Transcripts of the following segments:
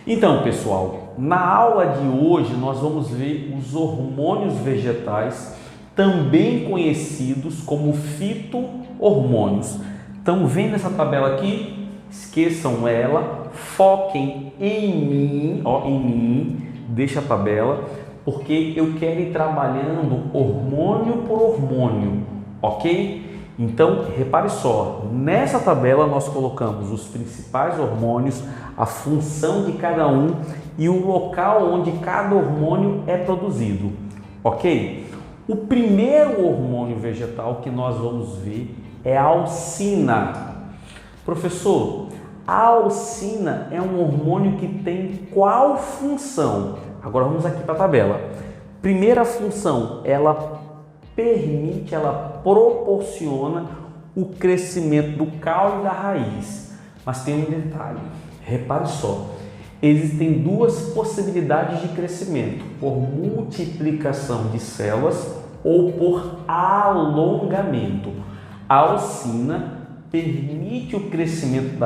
Então, pessoal, na aula de hoje nós vamos ver os hormônios vegetais, também conhecidos como fito-hormônios. Então, vendo essa tabela aqui, esqueçam ela, foquem em mim, deixa a tabela, porque eu quero ir trabalhando hormônio por hormônio, ok? Então, repare só, nessa tabela nós colocamos os principais hormônios, a função de cada um e o local onde cada hormônio é produzido, ok? O primeiro hormônio vegetal que nós vamos ver é a alcina. Professor, a alcina é um hormônio que tem qual função? Agora vamos aqui para a tabela. Primeira função, ela permite, ela proporciona o crescimento do caule e da raiz. Mas tem um detalhe, repare só, existem duas possibilidades de crescimento, por multiplicação de células ou por alongamento. A alcina permite o crescimento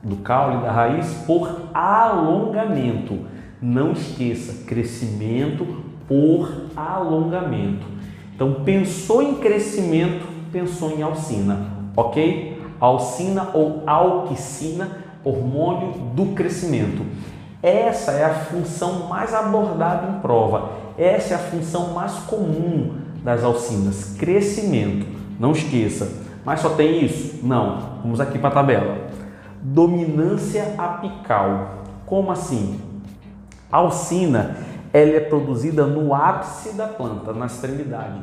do caule e da raiz por alongamento. Não esqueça, crescimento por alongamento. Então, pensou em crescimento, pensou em alcina, ok? Alcina ou auxina, hormônio do crescimento. Essa é a função mais abordada em prova. Essa é a função mais comum das alcinas, crescimento. Não esqueça. Mas só tem isso? Não. Vamos aqui para a tabela. Dominância apical. Como assim? A alcina, ela é produzida no ápice da planta, na extremidade.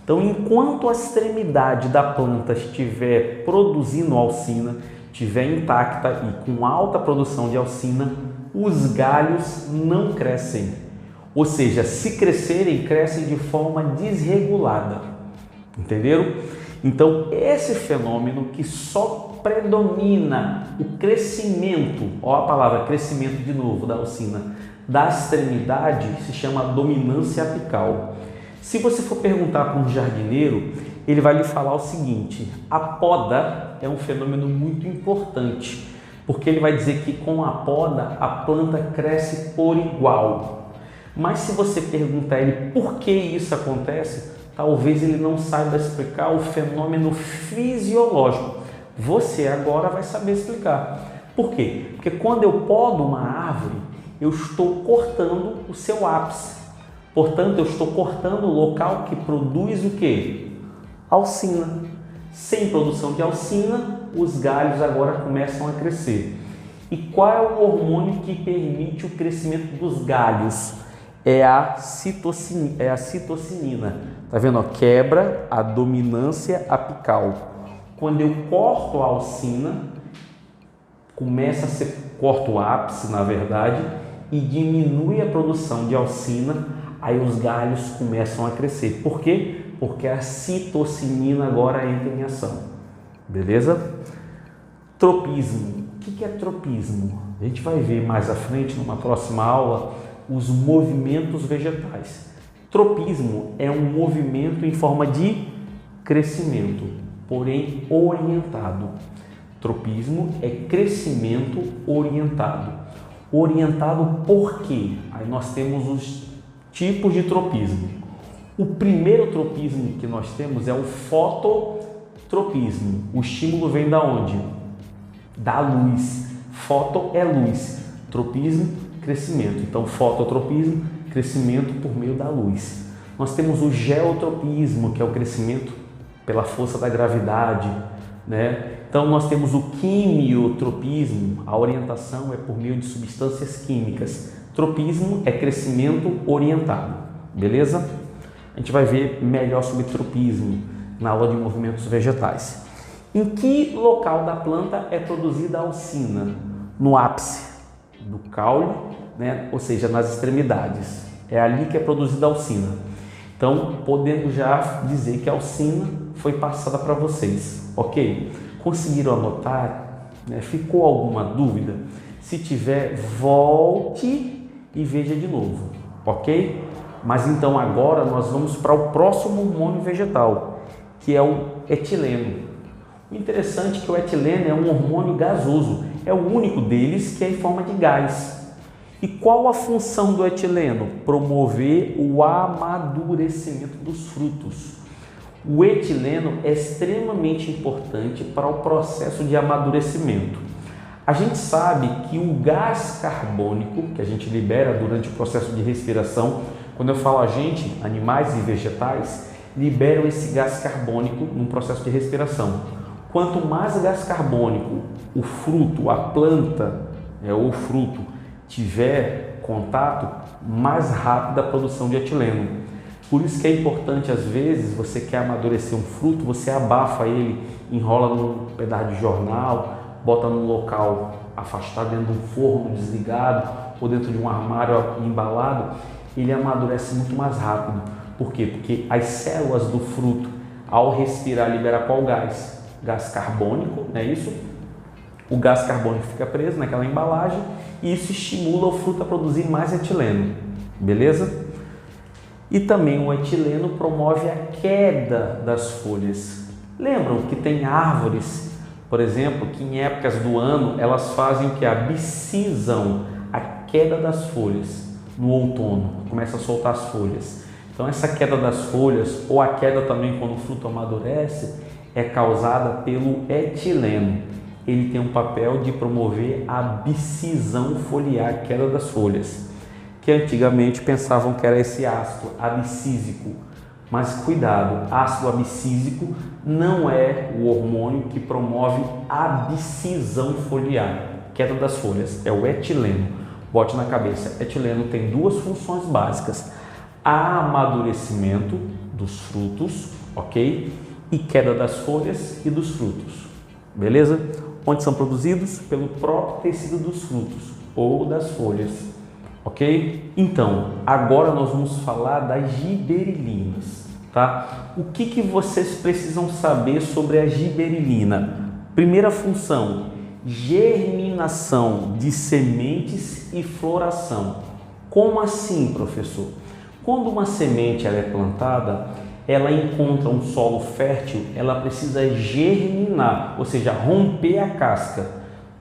Então, enquanto a extremidade da planta estiver produzindo alcina, estiver intacta e com alta produção de alcina, os galhos não crescem. Ou seja, se crescerem, crescem de forma desregulada. Entenderam? Então, esse fenômeno que só predomina o crescimento, ó a palavra crescimento de novo da alcina, da extremidade, se chama dominância apical. Se você for perguntar para um jardineiro, ele vai lhe falar o seguinte: a poda é um fenômeno muito importante, porque ele vai dizer que com a poda a planta cresce por igual. Mas se você perguntar a ele por que isso acontece, talvez ele não saiba explicar o fenômeno fisiológico. Você agora vai saber explicar. Por quê? Porque quando eu podo uma árvore, eu estou cortando o seu ápice. Portanto, eu estou cortando o local que produz o quê? Alcina. Sem produção de alcina, os galhos agora começam a crescer. E qual é o hormônio que permite o crescimento dos galhos? É a citocinina. Tá vendo? Ó, quebra a dominância apical. Quando eu corto a alcina, corta o ápice, na verdade, e diminui a produção de alcina, aí os galhos começam a crescer. Por quê? Porque a citocinina agora entra em ação. Beleza? Tropismo. O que é tropismo? A gente vai ver mais à frente, numa próxima aula, os movimentos vegetais. Tropismo é um movimento em forma de crescimento, porém orientado. Tropismo é crescimento orientado. Orientado por quê? Aí nós temos os tipos de tropismo. O primeiro tropismo que nós temos é o fototropismo. O estímulo vem da onde? Da luz. Foto é luz. Tropismo, crescimento. Então, fototropismo, crescimento por meio da luz. Nós temos o geotropismo, que é o crescimento pela força da gravidade, né? Então, nós temos o quimiotropismo, a orientação é por meio de substâncias químicas. Tropismo é crescimento orientado, beleza? A gente vai ver melhor sobre tropismo na aula de movimentos vegetais. Em que local da planta é produzida a alcina? No ápice do caule, né? Ou seja, nas extremidades. É ali que é produzida a alcina. Então, podemos já dizer que a alcina foi passada para vocês, ok? Conseguiram anotar? Né? Ficou alguma dúvida? Se tiver, volte e veja de novo, ok? Mas então agora nós vamos para o próximo hormônio vegetal, que é o etileno. O interessante é que o etileno é um hormônio gasoso, é o único deles que é em forma de gás. E qual a função do etileno? Promover o amadurecimento dos frutos. O etileno é extremamente importante para o processo de amadurecimento. A gente sabe que o gás carbônico que a gente libera durante o processo de respiração, quando eu falo a gente, animais e vegetais, liberam esse gás carbônico no processo de respiração. Quanto mais gás carbônico o fruto, a planta ou o fruto tiver contato, mais rápida a produção de etileno. Por isso que é importante, às vezes, você quer amadurecer um fruto, você abafa ele, enrola num pedaço de jornal, bota num local afastado, dentro de um forno desligado ou dentro de um armário embalado, ele amadurece muito mais rápido. Por quê? Porque as células do fruto, ao respirar, libera qual gás? Gás carbônico, não é isso? O gás carbônico fica preso naquela embalagem e isso estimula o fruto a produzir mais etileno, beleza? E também o etileno promove a queda das folhas. Lembram que tem árvores, por exemplo, que em épocas do ano elas fazem o que? Abscisam a queda das folhas no outono, começa a soltar as folhas. Então essa queda das folhas ou a queda também quando o fruto amadurece é causada pelo etileno. Ele tem um papel de promover a abscisão foliar, a queda das folhas, que antigamente pensavam que era esse ácido abscísico. Mas cuidado, ácido abscísico não é o hormônio que promove a abscisão foliar, queda das folhas, é o etileno. Bote na cabeça, etileno tem duas funções básicas: amadurecimento dos frutos, ok? E queda das folhas e dos frutos, beleza? Onde são produzidos? Pelo próprio tecido dos frutos ou das folhas, ok? Então, agora nós vamos falar das giberilinas, tá? O que vocês precisam saber sobre a giberilina? Primeira função, germinação de sementes e floração. Como assim, professor? Quando uma semente ela é plantada, ela encontra um solo fértil, ela precisa germinar, ou seja, romper a casca.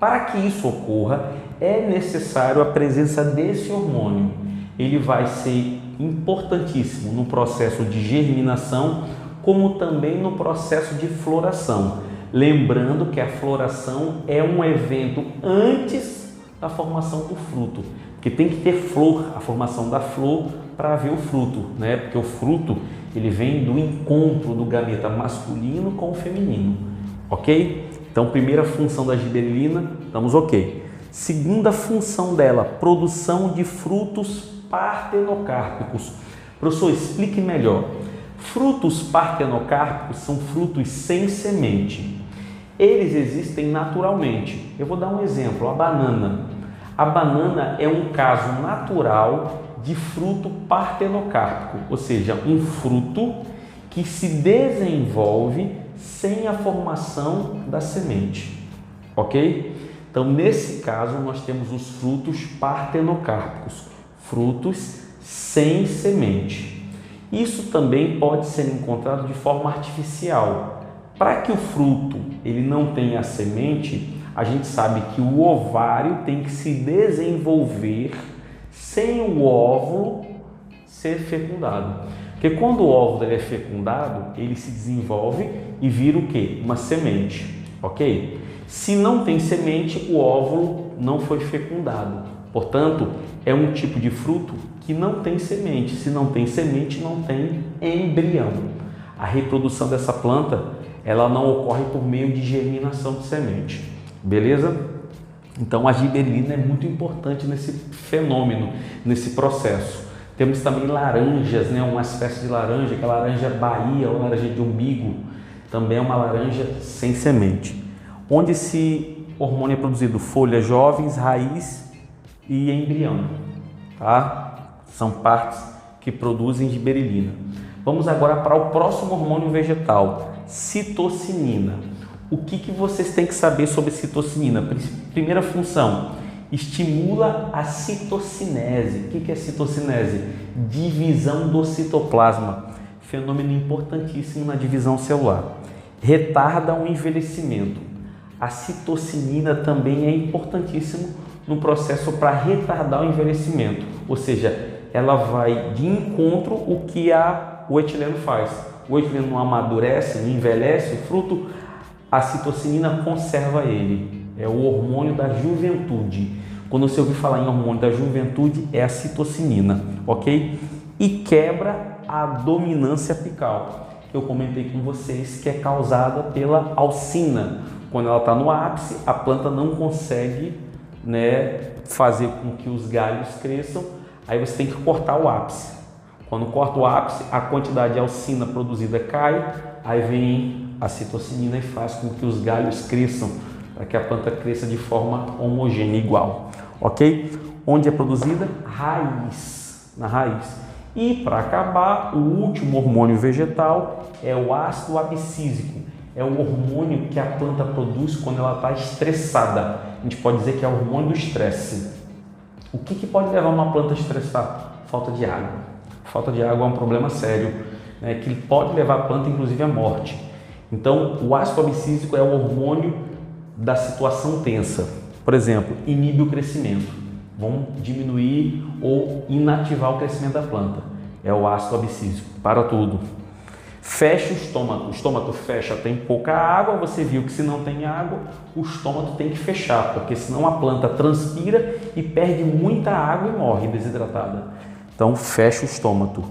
Para que isso ocorra, é necessário a presença desse hormônio. Ele vai ser importantíssimo no processo de germinação, como também no processo de floração. Lembrando que a floração é um evento antes da formação do fruto, porque tem que ter flor, a formação da flor para haver o fruto, né? Porque o fruto ele vem do encontro do gameta masculino com o feminino, ok? Então, primeira função da giberelina, estamos ok. Segunda função dela, produção de frutos partenocárpicos. Professor, explique melhor. Frutos partenocárpicos são frutos sem semente. Eles existem naturalmente. Eu vou dar um exemplo, a banana. A banana é um caso natural de fruto partenocárpico, ou seja, um fruto que se desenvolve sem a formação da semente, ok? Então, nesse caso, nós temos os frutos partenocárpicos, frutos sem semente. Isso também pode ser encontrado de forma artificial. Para que o fruto ele não tenha a semente, a gente sabe que o ovário tem que se desenvolver sem o óvulo ser fecundado. Porque quando o óvulo é fecundado, ele se desenvolve e vira o quê? Uma semente, ok? Se não tem semente, o óvulo não foi fecundado. Portanto, é um tipo de fruto que não tem semente. Se não tem semente, não tem embrião. A reprodução dessa planta, ela não ocorre por meio de germinação de semente. Beleza? Então, a giberelina é muito importante nesse fenômeno, nesse processo. Temos também laranjas, né? Uma espécie de laranja, que é a laranja Bahia ou laranja de umbigo. Também é uma laranja sem semente. Onde esse hormônio é produzido? Folhas jovens, raiz e embrião. Tá? São partes que produzem giberelina. Vamos agora para o próximo hormônio vegetal, citocinina. O que vocês têm que saber sobre citocinina? Primeira função, estimula a citocinese. O que é citocinese? Divisão do citoplasma, fenômeno importantíssimo na divisão celular. Retarda o envelhecimento. A citocinina também é importantíssimo no processo para retardar o envelhecimento, ou seja, ela vai de encontro o que o etileno faz. O etileno não amadurece, não envelhece o fruto, a citocinina conserva ele. É o hormônio da juventude. Quando você ouvir falar em hormônio da juventude, é a citocinina, ok? E quebra a dominância apical, que eu comentei com vocês, que é causada pela alcina. Quando ela está no ápice, a planta não consegue, fazer com que os galhos cresçam, aí você tem que cortar o ápice. Quando corta o ápice, a quantidade de alcina produzida cai, aí vem a citocinina e faz com que os galhos cresçam, para que a planta cresça de forma homogênea, igual, ok? Onde é produzida? Raiz, na raiz. E para acabar, o último hormônio vegetal é o ácido abscísico. É o hormônio que a planta produz quando ela está estressada. A gente pode dizer que é o hormônio do estresse. O que pode levar uma planta a estressar? Falta de água. Falta de água é um problema sério, que pode levar a planta, inclusive, à morte. Então, o ácido abscísico é o hormônio da situação tensa. Por exemplo, inibe o crescimento. Vão diminuir ou inativar o crescimento da planta. É o ácido abscísico, para tudo. Fecha o estômago. O estômago fecha, tem pouca água. Você viu que se não tem água, o estômago tem que fechar, porque senão a planta transpira e perde muita água e morre desidratada. Então, fecha o estômago.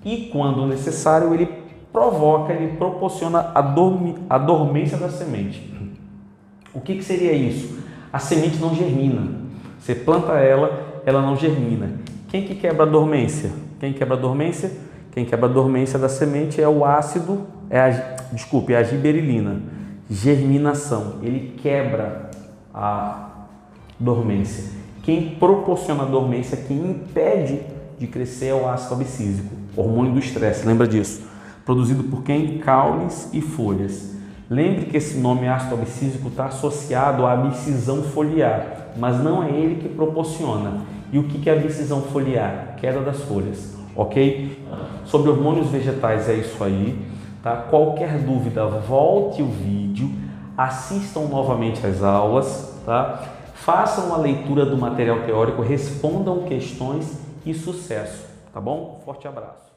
E quando necessário, ele proporciona a dormência da semente. O que seria isso? A semente não germina. Você planta ela não germina. Quem que quebra a dormência? Quem quebra a dormência? Quem quebra a dormência da semente é o ácido, é a giberelina. Germinação. Ele quebra a dormência. Quem proporciona a dormência, quem impede de crescer é o ácido abscísico, hormônio do estresse. Lembra disso? Produzido por quem? Caules e folhas. Lembre que esse nome ácido abscísico está associado à abscisão foliar, mas não é ele que proporciona. E o que é abscisão foliar? Queda das folhas, ok? Sobre hormônios vegetais é isso aí, tá? Qualquer dúvida, volte o vídeo, assistam novamente às aulas, tá? Façam a leitura do material teórico, respondam questões e sucesso, tá bom? Forte abraço.